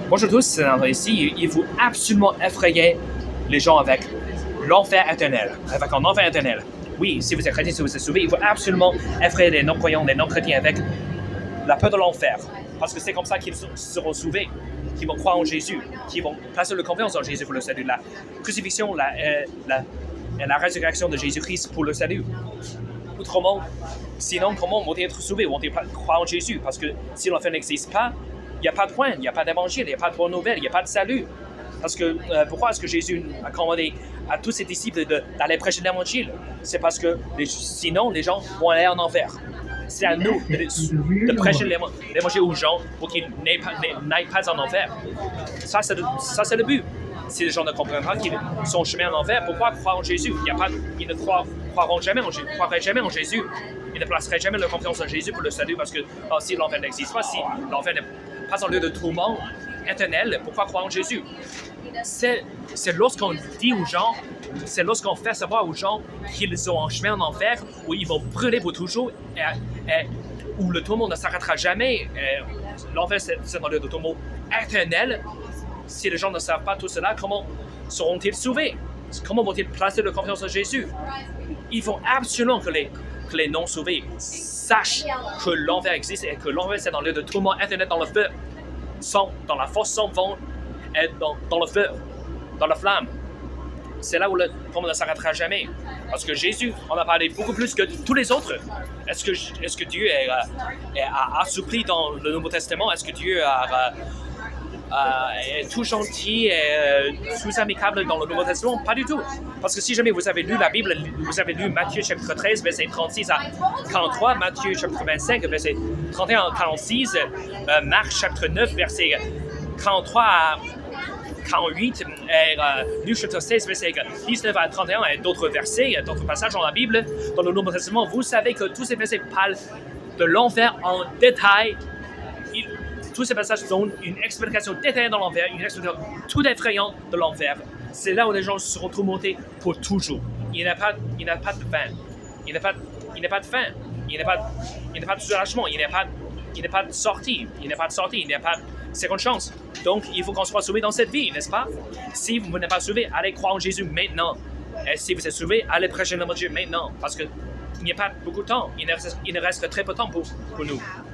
Bonjour à tous, c'est André ici. Il faut absolument effrayer les gens avec l'enfer éternel, avec un enfer éternel. Oui, si vous êtes chrétien, si vous êtes sauvé, il faut absolument effrayer les non-croyants, les non-chrétiens avec la peur de l'enfer. Parce que c'est comme ça qu'ils seront sauvés, qu'ils vont croire en Jésus, qu'ils vont placer leur confiance en Jésus pour le salut. La crucifixion, la résurrection de Jésus-Christ pour le salut. Autrement, sinon, comment vont-ils être sauvés? Vont-ils croire en Jésus? Parce que si l'enfer n'existe pas, il n'y a pas de point, il n'y a pas d'évangile, il n'y a pas de bonne nouvelle, il n'y a pas de salut. Parce que pourquoi est-ce que Jésus a commandé à tous ses disciples d'aller prêcher l'évangile? C'est parce que sinon, les gens vont aller en enfer. C'est à nous de prêcher l'évangile aux gens pour qu'ils n'aillent pas en enfer. Ça, c'est le but. Si les gens ne comprennent pas qu'ils sont chemin en enfer, pourquoi croire en Jésus? Ils ne croiront jamais en Jésus. Ils ne placeraient jamais leur confiance en Jésus pour le salut parce que si l'enfer n'existe pas, si l'enfer n'est pas un lieu de tourment éternel, pourquoi croire en Jésus? C'est lorsqu'on dit aux gens, c'est lorsqu'on fait savoir aux gens qu'ils sont en chemin en enfer, où ils vont brûler pour toujours, où le tourment ne s'arrêtera jamais. L'enfer, c'est un lieu de tourment éternel. Si les gens ne savent pas tout cela, comment seront-ils sauvés? Comment vont-ils placer leur confiance en Jésus? Il faut absolument que les non-sauvés sachent que l'enfer existe et que l'enfer, c'est un lieu de tourment éternel dans le feu, dans la fosse sans fond, et dans le feu, dans la flamme. C'est là où le tourment ne s'arrêtera jamais. Parce que Jésus en a parlé beaucoup plus que tous les autres. Est-ce que Dieu a assoupli dans le Nouveau Testament? Est-ce que Dieu est tout gentil et tout amicable dans le Nouveau Testament? Pas du tout. Parce que si jamais vous avez lu la Bible, vous avez lu Matthieu chapitre 13, verset 36 à 43, Matthieu chapitre 25, verset 31 à 46, Marc chapitre 9, verset 43 à 48, et Luc chapitre 16, verset 19 à 31, et d'autres versets, d'autres passages dans la Bible, dans le Nouveau Testament, vous savez que tous ces versets parlent de l'enfer en détail. Tous ces passages donnent une explication détaillée dans l'enfer, une explication tout effrayante de l'enfer. C'est là où les gens seront tourmentés pour toujours. Il n'y a pas de fin. Il n'y a pas de fin. Il n'y a pas de soulagement. Il n'y a pas de sortie. Il n'y a pas de seconde chance. Donc, il faut qu'on soit sauvé dans cette vie, n'est-ce pas? Si vous n'êtes pas sauvé, allez croire en Jésus maintenant. Et si vous êtes sauvé, allez prêcher l'évangile maintenant. Parce qu'il n'y a pas beaucoup de temps. Il ne reste très peu de temps pour nous.